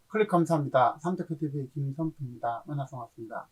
클릭 감사합니다. 삼덕TV의 김선표입니다. 만나서 반갑습니다.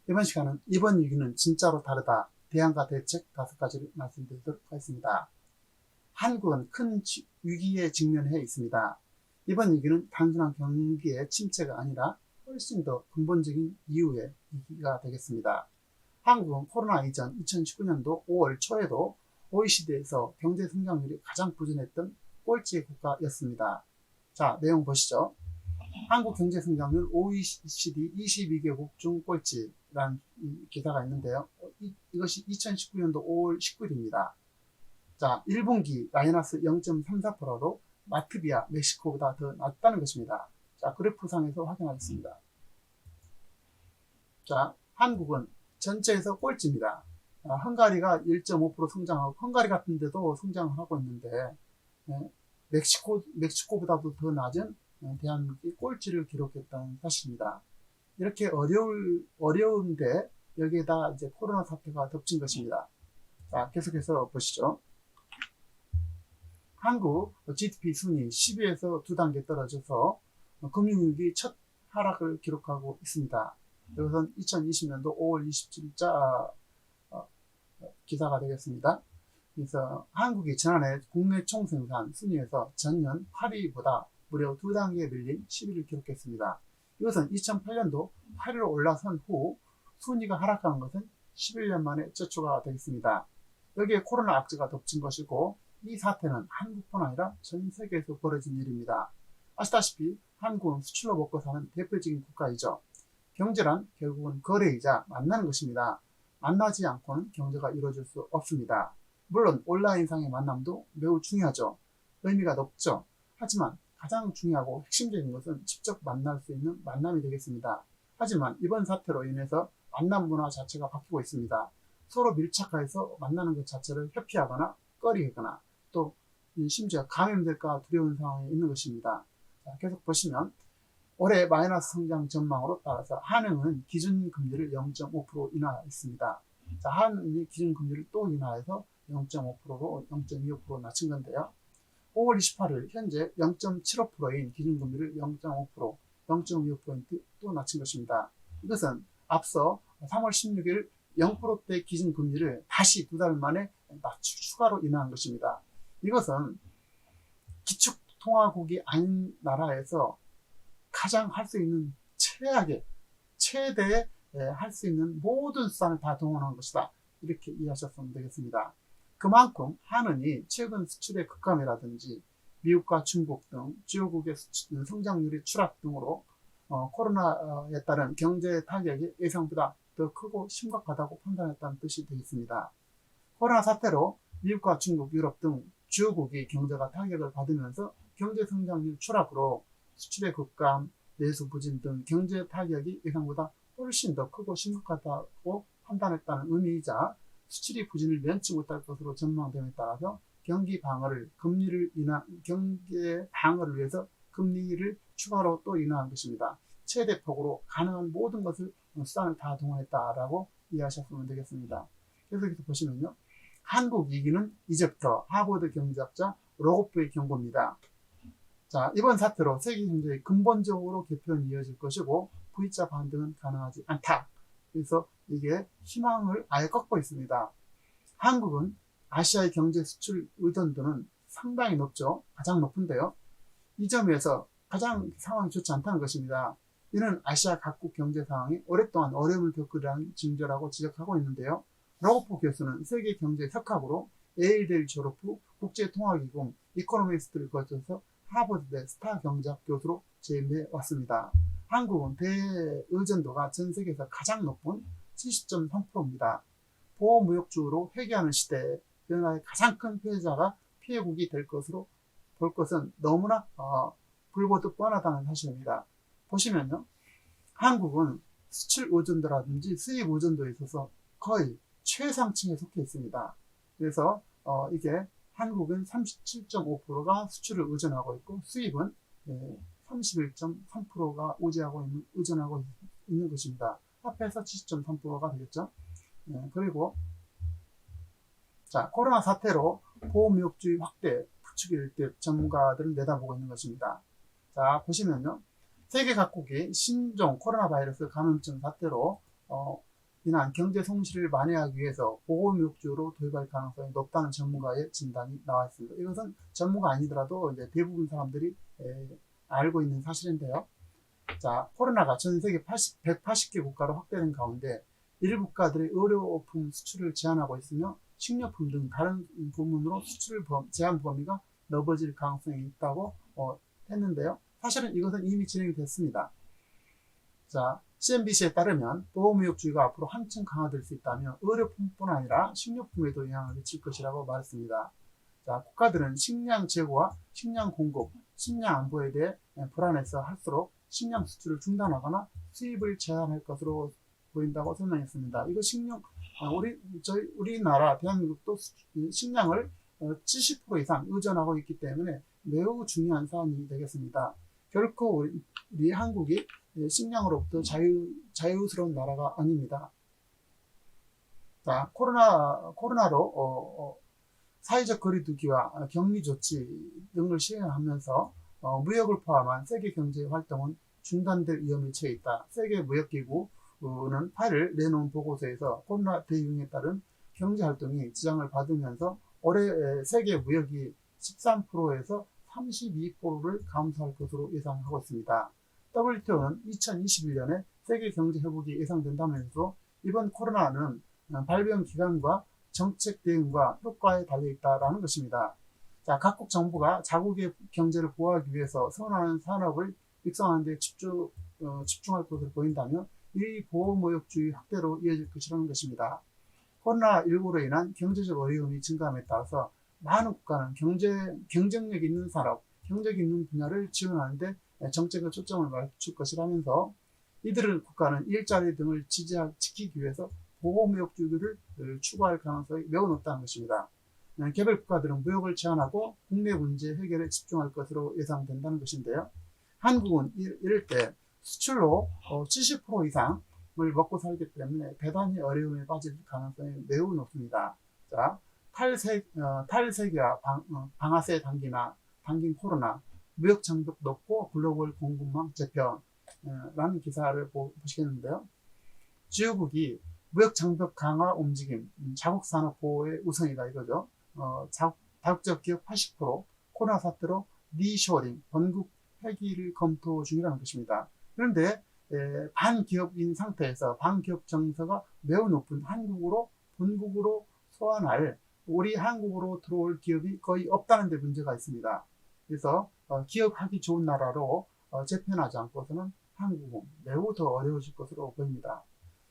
이번 시간은 이번 위기는 진짜로 다르다. 대안과 대책 5가지를 말씀드리도록 하겠습니다. 한국은 큰 위기에 직면해 있습니다. 이번 위기는 단순한 경기의 침체가 아니라 훨씬 더 근본적인 이유의 위기가 되겠습니다. 한국은 코로나 이전 2019년도 5월 초에도 OECD에서 경제 성장률이 가장 부진했던 꼴찌 국가였습니다. 자, 내용 보시죠. 한국 경제 성장률 OECD 22개국 중 꼴찌라는 기사가 있는데요. 이것이 2019년도 5월 19일입니다. 자, 1분기 마이너스 0.34%로 라트비아, 멕시코보다 더 낮다는 것입니다. 자, 그래프상에서 확인하겠습니다. 자, 한국은 전체에서 꼴찌입니다. 헝가리가 1.5% 성장하고, 헝가리 같은 데도 성장을 하고 있는데, 멕시코보다도 더 낮은 대한민국이 꼴찌를 기록했다는 사실입니다. 이렇게 어려운데, 여기에다 이제 코로나 사태가 덮친 것입니다. 자, 계속해서 보시죠. 한국 GDP 순위 10위에서 2단계 떨어져서 금융위기 첫 하락을 기록하고 있습니다. 이것은 2020년도 5월 27일자 기사가 되겠습니다. 그래서 한국이 지난해 국내 총생산 순위에서 전년 8위보다 무려 2단계 밀린 10위를 기록했습니다. 이것은 2008년도 8위로 올라선 후 순위가 하락한 것은 11년 만에 최초가 되겠습니다. 여기에 코로나 악재가 덮친 것이고, 이 사태는 한국뿐 아니라 전 세계에서 벌어진 일입니다. 아시다시피 한국은 수출로 먹고 사는 대표적인 국가이죠. 경제란 결국은 거래이자 만나는 것입니다. 만나지 않고는 경제가 이루어질 수 없습니다. 물론 온라인상의 만남도 매우 중요하죠. 의미가 높죠. 하지만 가장 중요하고 핵심적인 것은 직접 만날 수 있는 만남이 되겠습니다. 하지만 이번 사태로 인해서 만남 문화 자체가 바뀌고 있습니다. 서로 밀착해서 만나는 것 자체를 회피하거나 꺼리거나 또 심지어 감염될까 두려운 상황에 있는 것입니다. 자, 계속 보시면 올해 마이너스 성장 전망으로 따라서 한은은 기준금리를 0.5% 인하했습니다. 자, 한은이 기준금리를 또 인하해서 0.5%로 0.25% 낮춘 건데요. 5월 28일 현재 0.75%인 기준금리를 0.5%, 0.25% 또 낮춘 것입니다. 이것은 앞서 3월 16일 0%대 기준금리를 다시 2달 만에 추가로 인하한 것입니다. 이것은 기축통화국이 아닌 나라에서 가장 할 수 있는 최대의 할 수 있는 모든 수단을 다 동원한 것이다. 이렇게 이해하셨으면 되겠습니다. 그만큼 한은이 최근 수출의 급감이라든지 미국과 중국 등 주요국의 성장률이 추락 등으로 코로나에 따른 경제 타격이 예상보다 더 크고 심각하다고 판단했다는 뜻이 되겠습니다. 코로나 사태로 미국과 중국, 유럽 등 주요국이 경제가 타격을 받으면서 경제 성장률 추락으로 수출의 급감, 내수 부진 등 경제 타격이 예상보다 훨씬 더 크고 심각하다고 판단했다는 의미이자, 수출이 부진을 면치 못할 것으로 전망됨에 따라서 경제 방어를 위해서 금리를 추가로 또 인하한 것입니다. 최대폭으로 가능한 모든 것을 수단을 다 동원했다라고 이해하셨으면 되겠습니다. 계속해서 보시면요, 한국 위기는 이제부터 하버드 경제학자 로고프의 경고입니다. 자, 이번 사태로 세계 경제의 근본적으로 개편이 이어질 것이고 V자 반등은 가능하지 않다. 그래서 이게 희망을 아예 꺾고 있습니다. 한국은 아시아의 경제 수출 의존도는 상당히 높죠. 가장 높은데요. 이 점에서 가장 상황이 좋지 않다는 것입니다. 이는 아시아 각국 경제 상황이 오랫동안 어려움을 겪으리라는 징조라고 지적하고 있는데요. 로고프 교수는 세계 경제 석학으로 예일대를 졸업 후 국제통화기금 이코노미스트를 거쳐서 하버드대 스타 경제학 교수로 재임해 왔습니다. 한국은 대의존도가 전 세계에서 가장 높은 70.3%입니다. 보호무역주로 회귀하는 시대에 변화의 가장 큰 피해자가 피해국이 될 것으로 볼 것은 너무나 불보듯 뻔하다는 사실입니다. 보시면요, 한국은 수출 의존도라든지 수입 의존도에 있어서 거의 최상층에 속해 있습니다. 그래서 이게 한국은 37.5%가 수출을 의존하고 있고, 수입은 31.3%가 의존하고 있는 것입니다. 합해서 70.3%가 되겠죠. 그리고 자, 코로나 사태로 보호무역주의 확대 부추길 때 전문가들은 내다보고 있는 것입니다. 자, 보시면요. 세계 각국이 신종 코로나 바이러스 감염증 사태로 인한 경제 손실을 만회하기 위해서 보호무역주로 도입할 가능성이 높다는 전문가의 진단이 나와 있습니다. 이것은 전문가 아니더라도 이제 대부분 사람들이 알고 있는 사실인데요. 자, 코로나가 전 세계 180개 국가로 확대된 가운데 일부 국가들의 의료품 수출을 제한하고 있으며 식료품 등 다른 부문으로 수출 제한 범위가 넓어질 가능성이 있다고 했는데요. 사실은 이것은 이미 진행이 됐습니다. 자, CNBC에 따르면 보호무역주의가 앞으로 한층 강화될 수 있다며 의료품뿐 아니라 식료품에도 영향을 미칠 것이라고 말했습니다. 자, 국가들은 식량 재고와 식량 공급, 식량 안보에 대해 불안해서 할수록 식량 수출을 중단하거나 수입을 제한할 것으로 보인다고 설명했습니다. 이거 우리나라 대한민국도 식량을 70% 이상 의존하고 있기 때문에 매우 중요한 사안이 되겠습니다. 결코 우리 한국이 식량으로부터 자유스러운 나라가 아닙니다. 자, 코로나로 사회적 거리두기와 격리 조치 등을 시행하면서 무역을 포함한 세계 경제 활동은 중단될 위험에 처해 있다. 세계 무역기구는 8일 내놓은 보고서에서 코로나 대응에 따른 경제 활동이 지장을 받으면서 올해 세계 무역이 13%에서 32%를 감소할 것으로 예상하고 있습니다. WTO는 2021년에 세계 경제 회복이 예상된다면서 이번 코로나는 발병 기간과 정책 대응과 효과에 달려있다라는 것입니다. 자, 각국 정부가 자국의 경제를 보호하기 위해서 선호하는 산업을 육성하는 데 집중할 것으로 보인다면 이 보호무역주의 확대로 이어질 것이라는 것입니다. 코로나19로 인한 경제적 어려움이 증가함에 따라서 많은 국가는 경쟁력 있는 산업, 경쟁력 있는 분야를 지원하는데 정책의 초점을 맞출 것이라면서 이들은 국가는 일자리 등을 지키기 위해서 보호무역주의를 추구할 가능성이 매우 높다는 것입니다. 개별 국가들은 무역을 제한하고 국내 문제 해결에 집중할 것으로 예상된다는 것인데요. 한국은 이럴 때 수출로 70% 이상을 먹고 살기 때문에 대단히 어려움에 빠질 가능성이 매우 높습니다. 자, 탈세계와 방아쇠 당긴 코로나, 무역 장벽 높고 글로벌 공급망 재편라는 기사를 보시겠는데요. 주요국이 무역 장벽 강화 움직임, 자국 산업 보호의 우선이다 이거죠. 다국적 기업 80% 코로나 사태로 리쇼링, 번국 폐기를 검토 중이라는 것입니다. 그런데 반기업인 상태에서 반기업 정서가 매우 높은 본국으로 소환할 우리 한국으로 들어올 기업이 거의 없다는 데 문제가 있습니다. 그래서 기업하기 좋은 나라로 재편하지 않고서는 한국은 매우 더 어려워질 것으로 보입니다.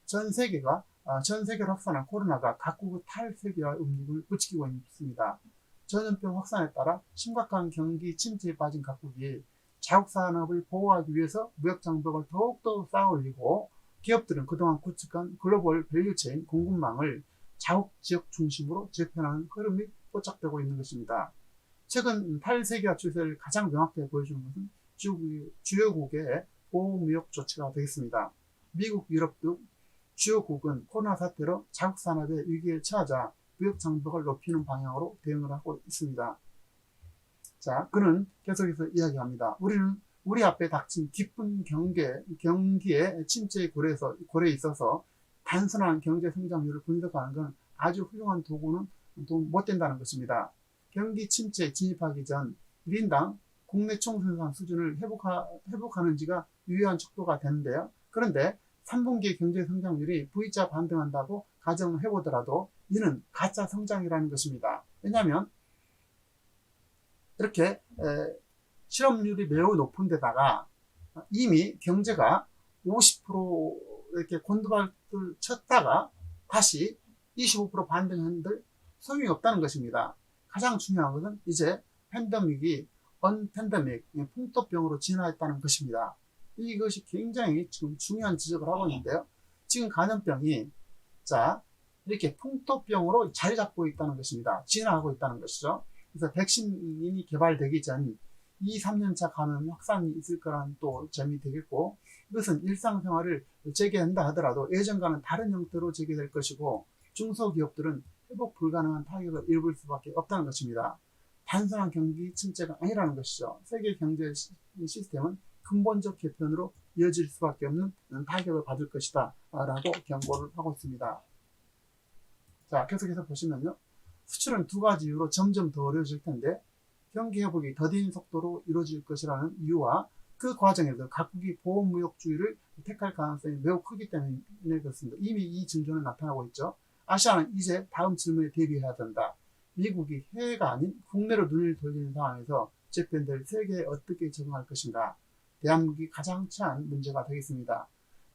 전 세계를 확산한 코로나가 각국의 탈세계화 움직임을 부추기고 있습니다. 전염병 확산에 따라 심각한 경기 침체에 빠진 각국이 자국 산업을 보호하기 위해서 무역 장벽을 더욱더 쌓아올리고 기업들은 그동안 구축한 글로벌 밸류체인 공급망을 자국 지역 중심으로 재편하는 흐름이 포착되고 있는 것입니다. 최근 탈세계화 추세를 가장 명확하게 보여주는 것은 주요국의 보호무역 조치가 되겠습니다. 미국, 유럽 등 주요국은 코로나 사태로 자국 산업의 위기에 처하자 무역 장벽을 높이는 방향으로 대응을 하고 있습니다. 자, 그는 계속해서 이야기합니다. 우리는 우리 앞에 닥친 깊은 경기의 침체의 고래에 있어서 단순한 경제 성장률을 분석하는 건 아주 훌륭한 도구는 못 된다는 것입니다. 경기 침체에 진입하기 전 1인당 국내 총생산 수준을 회복하는지가 유효한 척도가 되는데요. 그런데 3분기 경제 성장률이 V자 반등한다고 가정을 해보더라도 이는 가짜 성장이라는 것입니다. 왜냐하면 이렇게 실업률이 매우 높은 데다가 이미 경제가 50% 이렇게 곤두박을 쳤다가 다시 25% 반등한들 소용이 없다는 것입니다. 가장 중요한 것은 이제 팬데믹이 풍토병으로 진화했다는 것입니다. 이것이 굉장히 지금 중요한 지적을 하고 있는데요. 지금 감염병이 이렇게 풍토병으로 자리 잡고 있다는 것입니다. 진화하고 있다는 것이죠. 그래서 백신이 개발되기 전 2, 3년차 감염 확산이 있을 거라는 또 점이 되겠고, 이것은 일상생활을 재개한다 하더라도 예전과는 다른 형태로 재개될 것이고, 중소기업들은 회복 불가능한 타격을 입을 수밖에 없다는 것입니다. 단순한 경기 침체가 아니라는 것이죠. 세계 경제 시스템은 근본적 개편으로 이어질 수밖에 없는 타격을 받을 것이다 라고 경고를 하고 있습니다. 자, 계속해서 보시면요. 수출은 두 가지 이유로 점점 더 어려워질 텐데 경기 회복이 더딘 속도로 이루어질 것이라는 이유와 그 과정에서 각국이 보호무역주의를 택할 가능성이 매우 크기 때문에 그렇습니다. 이미 이 징조는 나타나고 있죠. 아시아는 이제 다음 질문에 대비해야 된다. 미국이 해외가 아닌 국내로 눈을 돌리는 상황에서 재팬들 세계에 어떻게 적응할 것인가. 대한민국이 가장 최한 문제가 되겠습니다.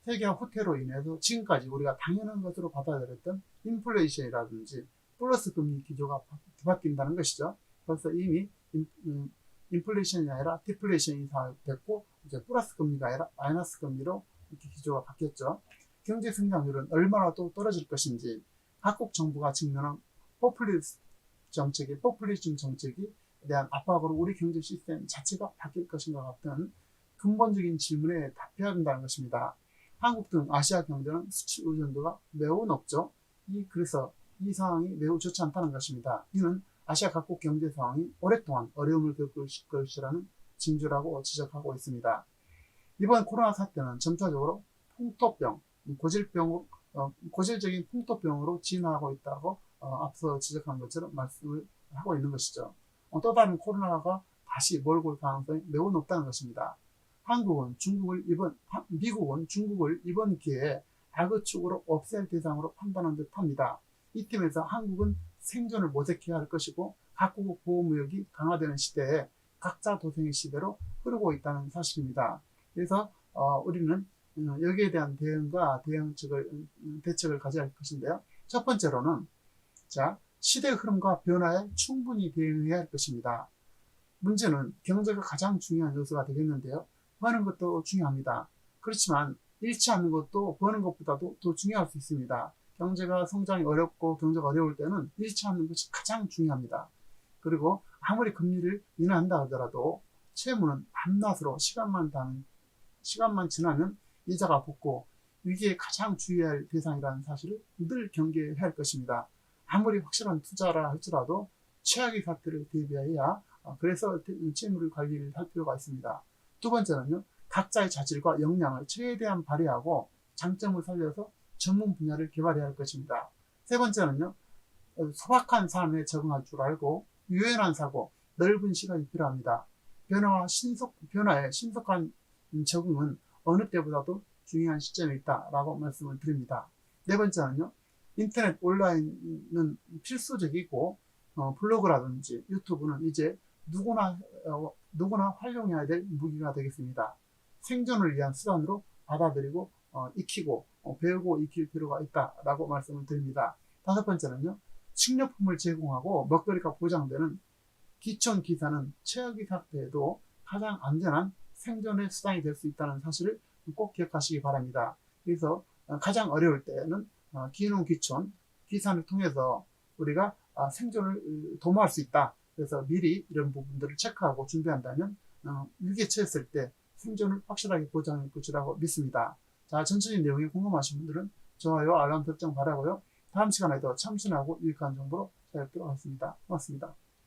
세계화 후퇴로 인해서 지금까지 우리가 당연한 것으로 받아들였던 인플레이션이라든지 플러스 금리 기조가 뒤바뀐다는 것이죠. 그래서 이미 인플레이션이 아니라 디플레이션이 됐고 이제 플러스 금리가 아니라 마이너스 금리로 이렇게 기조가 바뀌었죠. 경제 성장률은 얼마나 또 떨어질 것인지 각국 정부가 직면한 포퓰리즘 정책에 대한 압박으로 우리 경제 시스템 자체가 바뀔 것인가 같은 근본적인 질문에 답해야 한다는 것입니다. 한국 등 아시아 경제는 수출 의존도가 매우 높죠. 그래서 이 상황이 매우 좋지 않다는 것입니다. 이는 아시아 각국 경제 상황이 오랫동안 어려움을 겪을 것이라는 징조라고 지적하고 있습니다. 이번 코로나 사태는 점차적으로 풍토병, 고질적인 풍토병으로 진화하고 있다고 앞서 지적한 것처럼 말씀을 하고 있는 것이죠. 또 다른 코로나가 다시 몰고 올 가능성이 매우 높다는 것입니다. 미국은 중국을 이번 기회에 악의축으로 없앨 대상으로 판단한 듯합니다. 이 팀에서 한국은 생존을 모색해야 할 것이고 각국 보호무역이 강화되는 시대에 각자 도생의 시대로 흐르고 있다는 사실입니다. 그래서 우리는 여기에 대한 대응과 대책을 가져야 할 것인데요. 첫 번째로는 시대의 흐름과 변화에 충분히 대응해야 할 것입니다. 문제는 경제가 가장 중요한 요소가 되겠는데요. 버는 것도 중요합니다. 그렇지만 잃지 않는 것도 버는 것보다도 더 중요할 수 있습니다. 경제가 성장이 어렵고 경제가 어려울 때는 잃지 않는 것이 가장 중요합니다. 그리고 아무리 금리를 인하한다 하더라도 채무는 밤낮으로 시간만 지나면 이자가 붙고 위기에 가장 주의해야 할 대상이라는 사실을 늘 경계해야 할 것입니다. 아무리 확실한 투자라 할지라도 최악의 사태를 대비해야 그래서 채무를 관리를 할 필요가 있습니다. 두 번째는요. 각자의 자질과 역량을 최대한 발휘하고 장점을 살려서 전문 분야를 개발해야 할 것입니다. 세 번째는요. 소박한 삶에 적응할 줄 알고 유연한 사고, 넓은 시각이 필요합니다. 변화에 신속한 적응은 어느 때보다도 중요한 시점에 있다라고 말씀을 드립니다. 네 번째는요. 인터넷 온라인은 필수적이고 블로그라든지 유튜브는 이제 누구나 활용해야 될 무기가 되겠습니다. 생존을 위한 수단으로 받아들이고 익히고 배우고 익힐 필요가 있다라고 말씀을 드립니다. 다섯 번째는요. 식료품을 제공하고 먹거리가 보장되는 기촌 기사는 최악의 사태에도 가장 안전한 생존의 수단이 될 수 있다는 사실을 꼭 기억하시기 바랍니다. 그래서 가장 어려울 때는 기농 기촌 기산을 통해서 우리가 생존을 도모할 수 있다. 그래서 미리 이런 부분들을 체크하고 준비한다면 위기에 처했을 때 생존을 확실하게 보장할 것이라고 믿습니다. 자, 전체적인 내용이 궁금하신 분들은 좋아요, 알람 설정 바라고요. 다음 시간에도 참신하고 유익한 정보로 찾아뵙도록 하겠습니다. 고맙습니다.